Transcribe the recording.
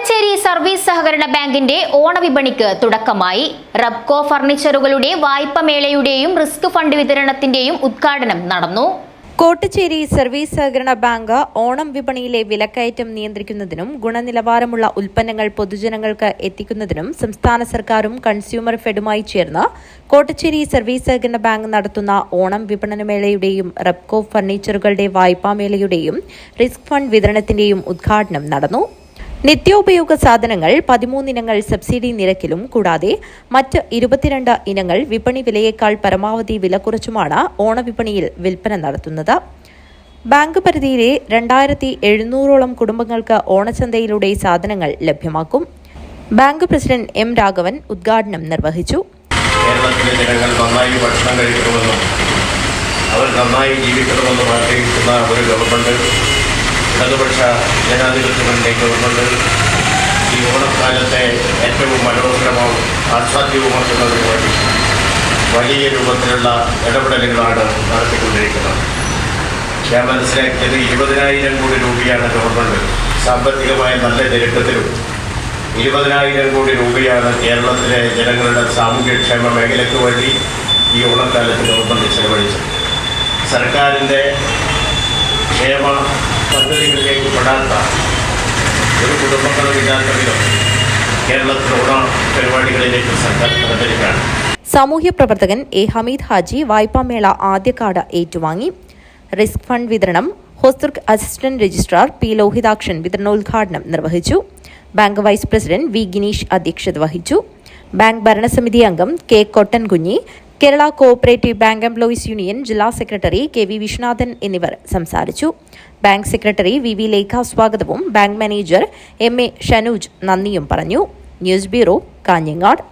Kottachery service സഹകരണ ബാങ്കിന്റെ ഓണവിപണിക്ക് തുടക്കമായി. റബ്കോ ഫർണിച്ചറുകളുടെ വായ്പമേളയുടെയും റിസ്ക് ഫണ്ട് വിതരണത്തിന്റെയും ഉദ്ഘാടനം നടന്നു. കോട്ടച്ചേരി സർവീസ് സഹകരണ ബാങ്ക് ഓണം വിപണിയിലെ വിലക്കയറ്റം നിയന്ത്രിക്കുന്നതിനും ഗുണനിലവാരമുള്ള ഉൽപ്പന്നങ്ങൾ പൊതുജനങ്ങൾക്ക് എത്തിക്കുന്നതിനും സംസ്ഥാന സർക്കാരും കൺസ്യൂമർ ഫെഡുമായി ചേർന്ന് കോട്ടച്ചേരി സർവീസ് സഹകരണ ബാങ്ക് നടത്തുന്ന ഓണം വിപണനമേളയുടെയും റബ്കോ ഫർണിച്ചറുകളുടെ വായ്പാമേളയുടെയും റിസ്ക് ഫണ്ട് വിതരണത്തിന്റെയും ഉദ്ഘാടനം നടന്നു. നിത്യോപയോഗ സാധനങ്ങൾ 13 ഇനങ്ങൾ സബ്സിഡി നിരക്കിലും കൂടാതെ മറ്റ് 22 ഇനങ്ങൾ വിപണി വിലയേക്കാൾ പരമാവധി വില കുറച്ചുമാണ് ഓണവിപണിയിൽ വിൽപ്പന നടത്തുന്നത്. ബാങ്ക് പരിധിയിലെ 2700ഓളം കുടുംബങ്ങൾക്ക് ഓണച്ചന്തയിലൂടെ സാധനങ്ങൾ ലഭ്യമാക്കും. ബാങ്ക് പ്രസിഡന്റ് എം രാഘവൻ ഉദ്ഘാടനം നിർവഹിച്ചു. കേരളത്തിലെ ജനങ്ങൾ നന്നായി ഭക്ഷണം കഴിക്കണമെന്നും അവർ നന്നായി ജീവിക്കണമെന്നും ആഗ്രഹിക്കുന്ന ഒരു ഗവൺമെന്റ്, ഇടതുപക്ഷ ജനാധിപത്യങ്ങളുടെ ഗവൺമെന്റ് ഈ ഓണക്കാലത്തെ ഏറ്റവും മനോഹരവും ആസ്വാദ്യവുമാക്കുന്നതിന് വേണ്ടി വലിയ രൂപത്തിലുള്ള ഇടപെടലുകളാണ് നടത്തിക്കൊണ്ടിരിക്കുന്നത്. ഞാൻ മനസ്സിലാക്കിയത് 20,000 കോടി രൂപയാണ് ഗവൺമെന്റ് സാമ്പത്തികമായ നല്ല ഞെരുക്കത്തിലും 20,000 കോടി രൂപയാണ് കേരളത്തിലെ ജനങ്ങളുടെ സാമൂഹ്യക്ഷേമ മേഖലയ്ക്ക് വേണ്ടി ഈ ഓണക്കാലത്ത് ഗവൺമെന്റ് ചെലവഴിച്ചത്. സർക്കാരിൻ്റെ ക്ഷേമ പദ്ധതികളിലേക്ക് പെടാത്ത ഒരു കുടുംബങ്ങളും ഇല്ലാത്ത വിധം കേരളത്തിലെ ഓണ പരിപാടികളിലേക്ക് സർക്കാർ നടത്തിയിരിക്കുകയാണ്. സാമൂഹ്യ പ്രവർത്തകൻ എ ഹമീദ് ഹാജി വായ്പാമേള ആദ്യ കാർഡ് ഏറ്റുവാങ്ങി. റിസ്ക് ഫണ്ട് വിതരണം Hosdurg assistant registrar P Lohithakshan വിതരണോദ്ഘാടനം നിർവഹിച്ചു. Bank vice president V Gineesh അധ്യക്ഷത വഹിച്ചു. ബാങ്ക് ഭരണസമിതി അംഗം K Kottankunhi, Kerala cooperative bank employees union ജില്ലാ സെക്രട്ടറി കെ വി വിശ്വനാഥൻ എന്നിവർ സംസാരിച്ചു. Bank secretary V V Lekha സ്വാഗതവും bank manager M A Shanooj നന്ദിയും പറഞ്ഞു. News bureau, Kanhangad.